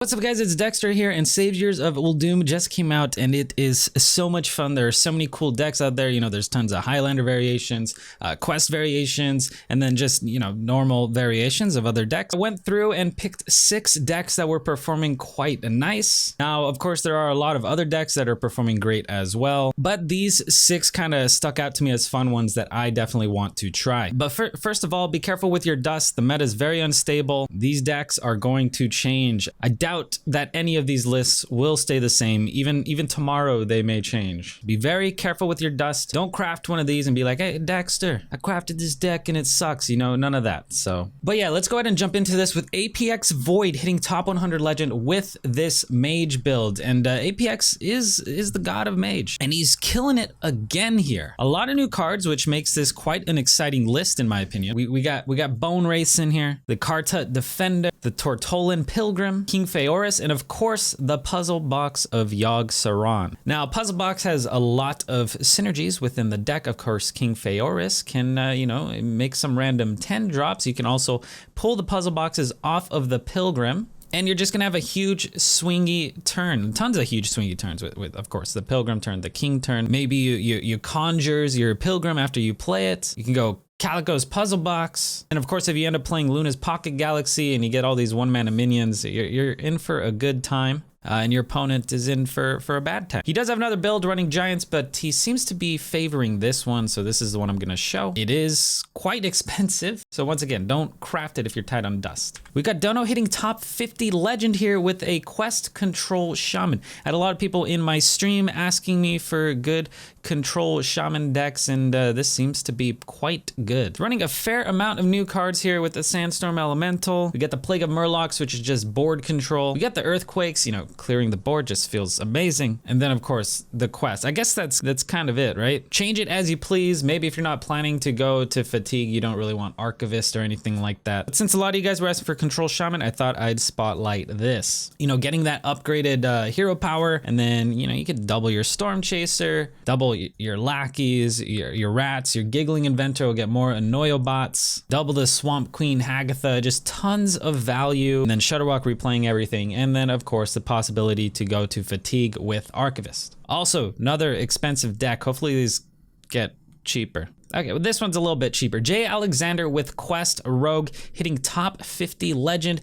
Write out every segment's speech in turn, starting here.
What's up guys, it's Dekkster here, and Saviors of Uldum just came out and it is so much fun. There are so many cool decks out there. You know, there's tons of Highlander variations, quest variations, and then just, you know, normal variations of other decks. I went through and picked 6 decks that were performing quite nice. Now, of course, there are a lot of other decks that are performing great as well, but these 6 kind of stuck out to me as fun ones that I definitely want to try. But first of all, be careful with your dust. The meta is very unstable. These decks are going to change. I doubt that any of these lists will stay the same. Even tomorrow they may change. Be very careful with your dust. Don't craft one of these and be like, hey Dekkster, I crafted this deck and it sucks, you know, none of that. So, but yeah, let's go ahead and jump into this with Apxvoid hitting top 100 legend with this Mage build. And Apx is the god of Mage, and he's killing it again here. A lot of new cards, which makes this quite an exciting list in my opinion. We got Bone Wraiths in here, the Kartut Defender, the Tortolan Pilgrim, King Feoris, and of course the puzzle box of Yogg Saron. Now, puzzle box has a lot of synergies within the deck. Of course, King Feoris can you know, make some random 10 drops. You can also pull the puzzle boxes off of the Pilgrim, and you're just gonna have a huge swingy turn. Tons of huge swingy turns with of course, the Pilgrim turn, the King turn. Maybe you conjures your Pilgrim after you play it. You can go Calico's Puzzle Box. And of course, if you end up playing Luna's Pocket Galaxy and you get all these 1-mana minions, you're in for a good time. And your opponent is in for a bad time. He does have another build running Giants, but he seems to be favoring this one, so this is the one I'm gonna show. It is quite expensive, so once again, don't craft it if you're tight on dust. We got Dono hitting top 50 legend here with a quest control Shaman. I had a lot of people in my stream asking me for good control Shaman decks, and this seems to be quite good. Running a fair amount of new cards here with the Sandstorm Elemental. We got the Plague of Murlocs, which is just board control. We got the Earthquakes, you know, clearing the board just feels amazing. And then of course the quest. I guess that's kind of it, right? Change it as you please. Maybe if you're not planning to go to Fatigue, you don't really want Archivist or anything like that. But since a lot of you guys were asking for Control Shaman, I thought I'd spotlight this. You know, getting that upgraded hero power, and then, you know, you could double your Storm Chaser, double your lackeys, your rats, your Giggling Inventor will get more Annoyo bots, double the Swamp Queen Hagatha, just tons of value. And then Shutterwalk replaying everything. And then of course the possibility to go to Fatigue with Archivist. Also, another expensive deck. Hopefully these get cheaper. Okay, well, this one's a little bit cheaper. J. Alexander with Quest Rogue hitting top 50 legend.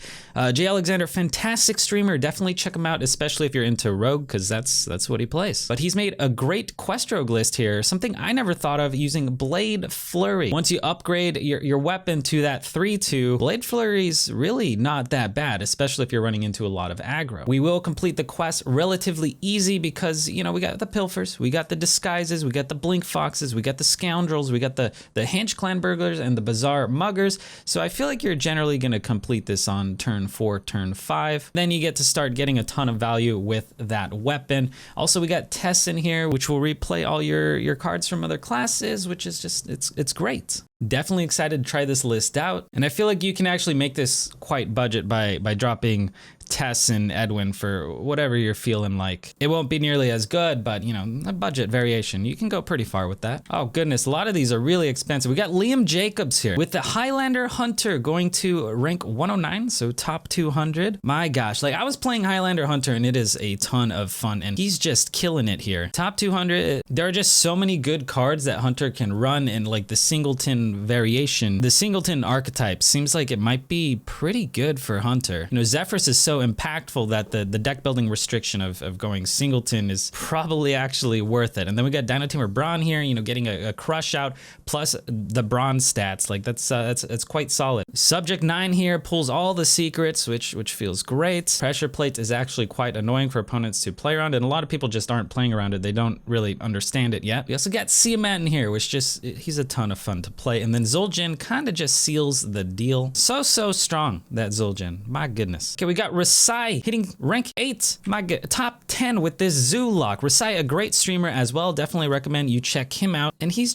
J. Alexander, fantastic streamer. Definitely check him out, especially if you're into Rogue, because that's what he plays. But he's made a great Quest Rogue list here, something I never thought of, using Blade Flurry. Once you upgrade your weapon to that 3/2, Blade Flurry's really not that bad, especially if you're running into a lot of aggro. We will complete the quest relatively easy because, you know, we got the Pilfers, we got the Disguises, we got the Blink Foxes, we got the Scoundrels, we got the Hinge Clan Burglars and the Bazaar Muggers. So I feel like you're generally going to complete this on turn 4, turn 5. Then you get to start getting a ton of value with that weapon. Also, we got Tess in here, which will replay all your cards from other classes, which is just, it's great. Definitely excited to try this list out. And I feel like you can actually make this quite budget by dropping Tess and Edwin for whatever you're feeling like. It won't be nearly as good, but you know, a budget variation. You can go pretty far with that. Oh goodness, a lot of these are really expensive. We got Liam Jacobs here with the Highlander Hunter going to rank 109, so top 200. My gosh, like I was playing Highlander Hunter and it is a ton of fun and he's just killing it here. Top 200, there are just so many good cards that Hunter can run, and like the Singleton variation, the Singleton archetype seems like it might be pretty good for Hunter. You know, Zephyrus is so impactful that the deck building restriction of going Singleton is probably actually worth it. And then we got Dino Tamer Brawn here, you know, getting a crush out plus the bronze stats. Like that's quite solid. Subject 9 here pulls all the secrets, which feels great. Pressure Plate is actually quite annoying for opponents to play around, and a lot of people just aren't playing around it. They don't really understand it yet. We also got Siamat in here, which just, he's a ton of fun to play. And then Zul'jin kind of just seals the deal. So strong, that Zul'jin. My goodness. Okay, we got Risai hitting rank 8. My god, top 10 with this Zoolock. Risai, a great streamer as well. Definitely recommend you check him out. And he's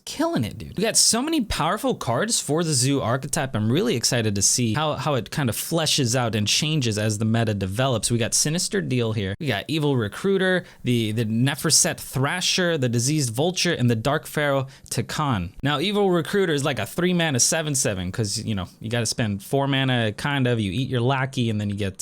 killing it, dude. We got so many powerful cards for the Zoo archetype. I'm really excited to see how it kind of fleshes out and changes as the meta develops. We got Sinister Deal here. We got Evil Recruiter, the Neferset Thrasher, the Diseased Vulture, and the Dark Pharaoh Takan. Now, Evil Recruiter is like a 3-mana 7/7 because, you know, you got to spend 4 mana, kind of. You eat your lackey and then you get get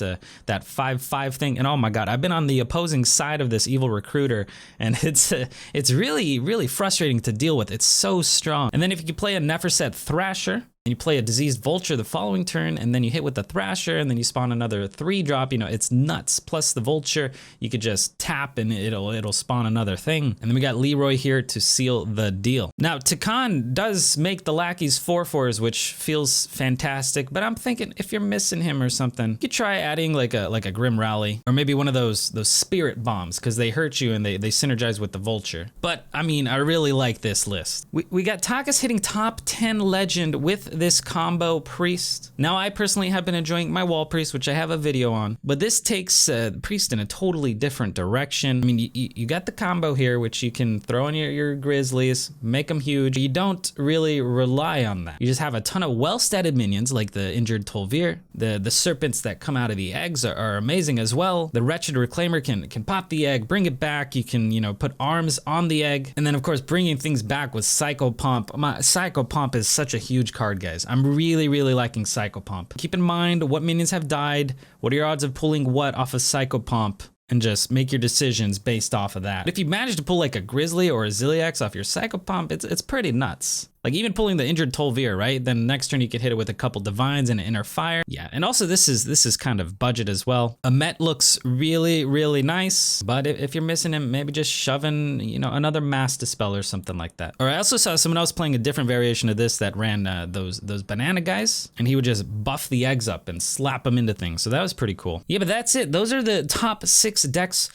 that 5/5 thing. And oh my god, I've been on the opposing side of this evil recruiter, and it's really frustrating to deal with. It's so strong. And then if you could play a Neferset Thrasher, and you play a Diseased Vulture the following turn, and then you hit with the Thrasher, and then you spawn another 3-drop, you know, it's nuts. Plus the Vulture, you could just tap and it'll spawn another thing. And then we got Leroy here to seal the deal. Now, Takan does make the lackeys 4/4s, which feels fantastic, but I'm thinking if you're missing him or something, you could try adding like a Grim Rally, or maybe one of those Spirit Bombs, because they hurt you and they synergize with the Vulture. But I mean, I really like this list. We got Takas hitting top 10 Legend with this combo Priest. Now, I personally have been enjoying my Wall Priest, which I have a video on, but this takes Priest in a totally different direction. I mean, you got the combo here, which you can throw in your Grizzlies, make them huge. You don't really rely on that. You just have a ton of well-statted minions, like the injured Tolvir. The serpents that come out of the eggs are amazing as well. The Wretched Reclaimer can pop the egg, bring it back. You can, you know, put arms on the egg. And then, of course, bringing things back with Psychopomp. Psychopomp is such a huge card, guys. I'm really liking Psychopomp. Keep in mind what minions have died, what are your odds of pulling what off of Psychopomp, and just make your decisions based off of that. If you manage to pull like a Grizzly or a Ziliax off your Psychopomp, it's pretty nuts. Like even pulling the injured Tolvir, right? Then next turn you could hit it with a couple Divines and an Inner Fire. Yeah, and also this is kind of budget as well. A Met looks really nice, but if you're missing him, maybe just shoving, you know, another Mass Dispel or something like that. Or I also saw someone else playing a different variation of this that ran those banana guys, and he would just buff the eggs up and slap them into things. So that was pretty cool. Yeah, but that's it. Those are the top 6 decks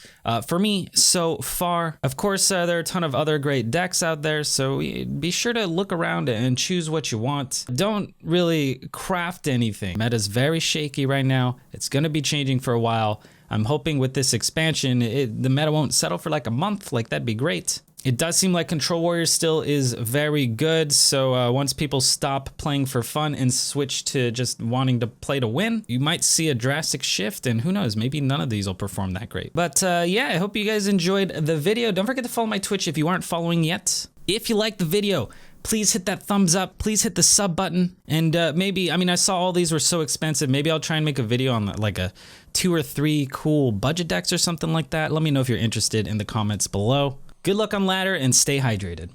for me so far. Of course, there are a ton of other great decks out there, so be sure to look around and choose what you want. Don't really craft anything. Meta's very shaky right now. It's gonna be changing for a while. I'm hoping with this expansion, the meta won't settle for like a month. Like, that'd be great. It does seem like Control Warrior still is very good, so once people stop playing for fun and switch to just wanting to play to win, you might see a drastic shift, and who knows, maybe none of these will perform that great. But yeah, I hope you guys enjoyed the video. Don't forget to follow my Twitch if you aren't following yet. If you liked the video, please hit that thumbs up, please hit the sub button, and maybe, I mean, I saw all these were so expensive, maybe I'll try and make a video on like a 2 or 3 cool budget decks or something like that. Let me know if you're interested in the comments below. Good luck on ladder and stay hydrated.